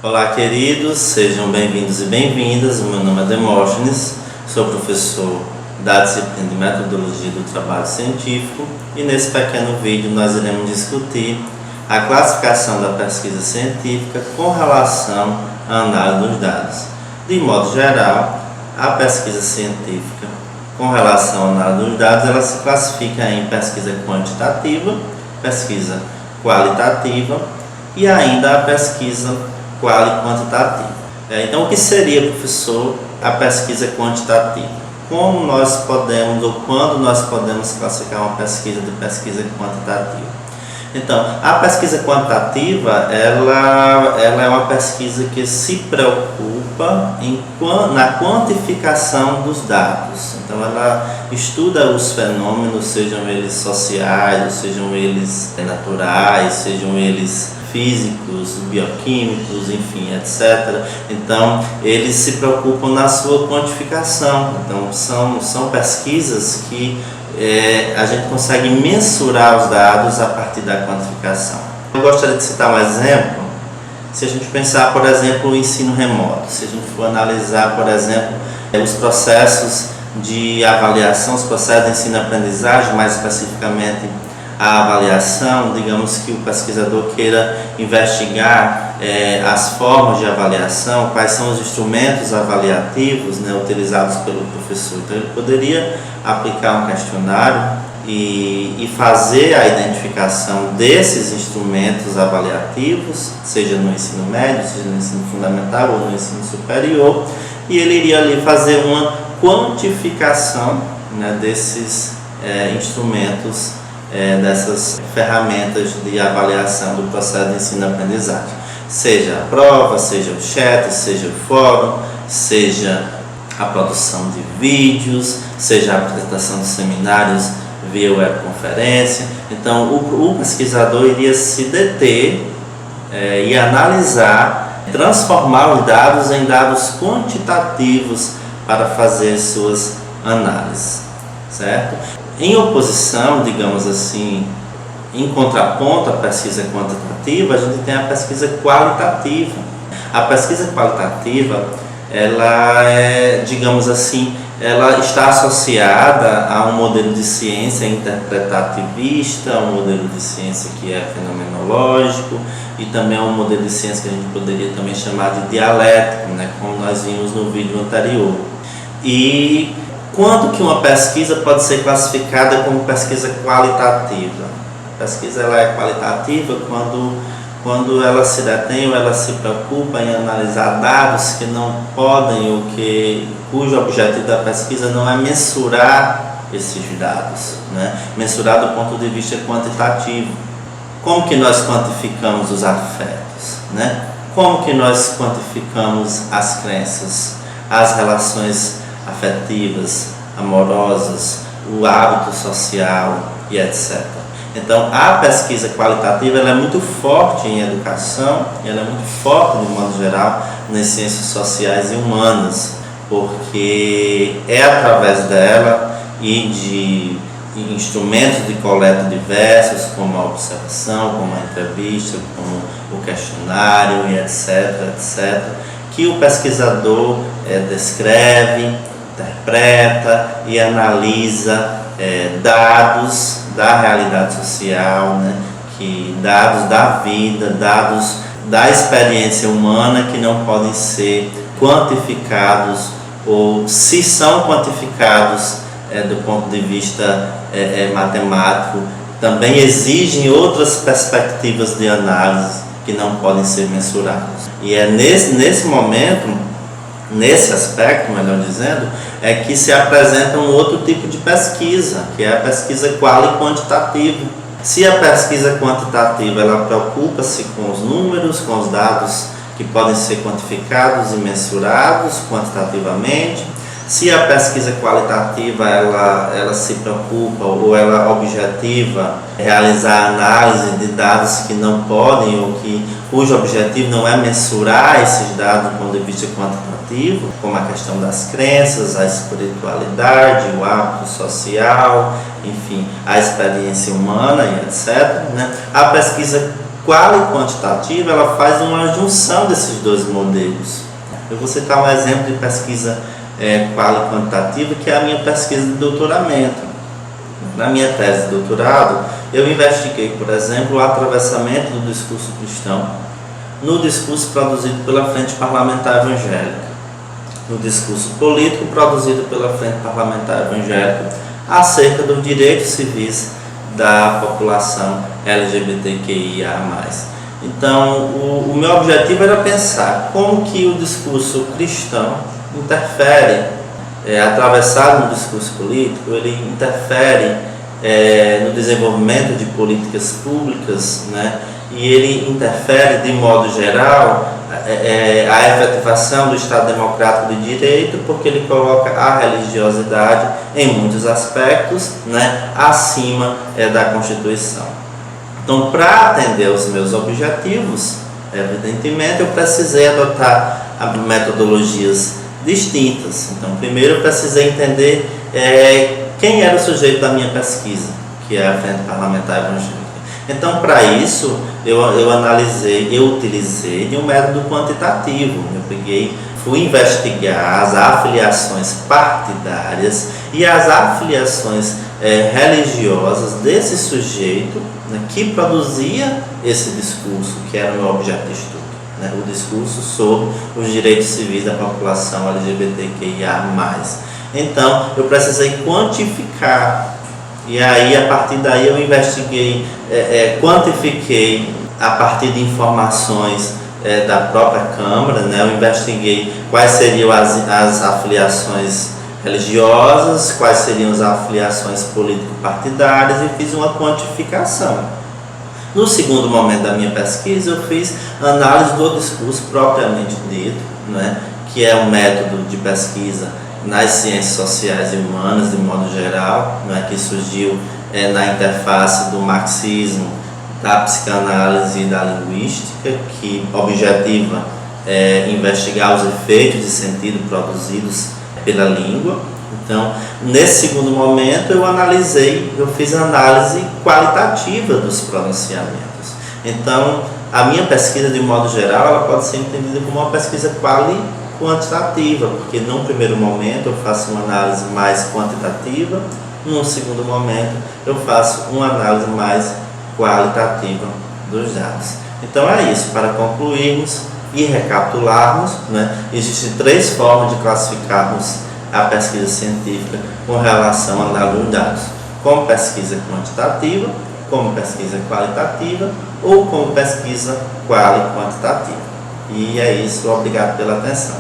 Olá, queridos, sejam bem-vindos e bem-vindas. O meu nome é Demóstenes, sou professor da disciplina de Metodologia do Trabalho Científico e nesse pequeno vídeo nós iremos discutir a classificação da pesquisa científica com relação à análise dos dados. De modo geral, a pesquisa científica com relação à análise dos dados ela se classifica em pesquisa quantitativa, pesquisa qualitativa e ainda a pesquisa quali-quantitativa. Então, o que seria, professor, a pesquisa quantitativa? Como nós podemos, ou quando nós podemos classificar uma pesquisa de pesquisa quantitativa? Então, a pesquisa quantitativa, ela é uma pesquisa que se preocupa na quantificação dos dados. Então, ela estuda os fenômenos, sejam eles sociais, ou sejam eles naturais, sejam eles físicos, bioquímicos, enfim, etc. Então, eles se preocupam na sua quantificação. Então, são pesquisas que a gente consegue mensurar os dados a partir da quantificação. Eu gostaria de citar um exemplo. Se a gente pensar, por exemplo, o ensino remoto, se a gente for analisar, por exemplo, os processos de avaliação, os processos de ensino-aprendizagem, mais especificamente a avaliação, digamos que o pesquisador queira investigar as formas de avaliação, quais são os instrumentos avaliativos, né, utilizados pelo professor. Então, ele poderia aplicar um questionário e fazer a identificação desses instrumentos avaliativos, seja no ensino médio, seja no ensino fundamental ou no ensino superior, e ele iria ali fazer uma quantificação, né, desses instrumentos, dessas ferramentas de avaliação do processo de ensino-aprendizagem, seja a prova, seja o chat, seja o fórum, seja a produção de vídeos, seja a apresentação de seminários via webconferência. Então, o pesquisador iria se deter e analisar, transformar os dados em dados quantitativos para fazer suas análises, certo? Em oposição, digamos assim, em contraponto à pesquisa quantitativa, a gente tem a pesquisa qualitativa. A pesquisa qualitativa, ela digamos assim, ela está associada a um modelo de ciência interpretativista, um modelo de ciência que é fenomenológico e também é um modelo de ciência que a gente poderia também chamar de dialético, né, como nós vimos no vídeo anterior. E quando que uma pesquisa pode ser classificada como pesquisa qualitativa? A pesquisa ela é qualitativa quando ela se detém ou ela se preocupa em analisar dados que não podem ou cujo objetivo da pesquisa não é mensurar esses dados, né? Mensurar do ponto de vista quantitativo. Como que nós quantificamos os afetos, né? Como que nós quantificamos as crenças, as relações afetivas, amorosas, o hábito social e etc. Então, a pesquisa qualitativa ela é muito forte em educação, ela é muito forte, de modo geral, nas ciências sociais e humanas, porque é através dela e de instrumentos de coleta diversos, como a observação, como a entrevista, como o questionário e etc., que o pesquisador descreve, interpreta e analisa dados da realidade social, né, dados da vida, dados da experiência humana que não podem ser quantificados ou, se são quantificados do ponto de vista matemático, também exigem outras perspectivas de análise que não podem ser mensuradas. E é nesse momento, nesse aspecto, melhor dizendo, é que se apresenta um outro tipo de pesquisa, que é a pesquisa quali-quantitativa. Se a pesquisa quantitativa ela preocupa-se com os números, com os dados que podem ser quantificados e mensurados quantitativamente, se a pesquisa qualitativa ela se preocupa ou ela objetiva realizar análise de dados que não podem ou cujo objetivo não é mensurar esses dados do ponto de vista quantitativo, como a questão das crenças, a espiritualidade, o hábito social, enfim, a experiência humana e etc., né? A pesquisa qual e quantitativa, ela faz uma junção desses dois modelos. Eu vou citar um exemplo de pesquisa qual e quantitativa, que é a minha pesquisa de doutoramento. Na minha tese de doutorado, eu investiguei, por exemplo, o atravessamento do discurso cristão no discurso produzido pela Frente Parlamentar Evangélica, no discurso político produzido pela Frente Parlamentar Evangélica acerca dos direitos civis da população LGBTQIA+. Então, o meu objetivo era pensar como que o discurso cristão interfere, atravessado no discurso político, ele interfere no desenvolvimento de políticas públicas, né? E ele interfere, de modo geral, a efetivação do Estado Democrático de Direito, porque ele coloca a religiosidade, em muitos aspectos, né, acima da Constituição. Então, para atender aos meus objetivos, evidentemente, eu precisei adotar metodologias distintas. Então, primeiro eu precisei entender quem era o sujeito da minha pesquisa, que é a Frente Parlamentar Evangélica. Então, para isso, eu utilizei de um método quantitativo. Fui investigar as afiliações partidárias e as afiliações religiosas desse sujeito, né, que produzia esse discurso, que era o meu objeto de estudo, né, o discurso sobre os direitos civis da população LGBTQIA+. Então, eu precisei quantificar, e aí a partir daí eu investiguei, quantifiquei a partir de informações da própria Câmara, né? Eu investiguei quais seriam as afiliações religiosas, quais seriam as afiliações político-partidárias e fiz uma quantificação. No segundo momento da minha pesquisa, eu fiz análise do discurso propriamente dito, né? Que é um método de pesquisa nas ciências sociais e humanas, de modo geral, né? Que surgiu na interface do marxismo, da psicanálise e da linguística, que objetiva investigar os efeitos de sentido produzidos pela língua. Então, nesse segundo momento, eu fiz análise qualitativa dos pronunciamentos. Então, a minha pesquisa, de modo geral, ela pode ser entendida como uma pesquisa quantitativa, porque num primeiro momento eu faço uma análise mais quantitativa, num segundo momento eu faço uma análise mais qualitativa dos dados. Então é isso, para concluirmos e recapitularmos, né, existem três formas de classificarmos a pesquisa científica com relação à análise dos dados: como pesquisa quantitativa, como pesquisa qualitativa ou como pesquisa quali-quantitativa. E é isso, obrigado pela atenção.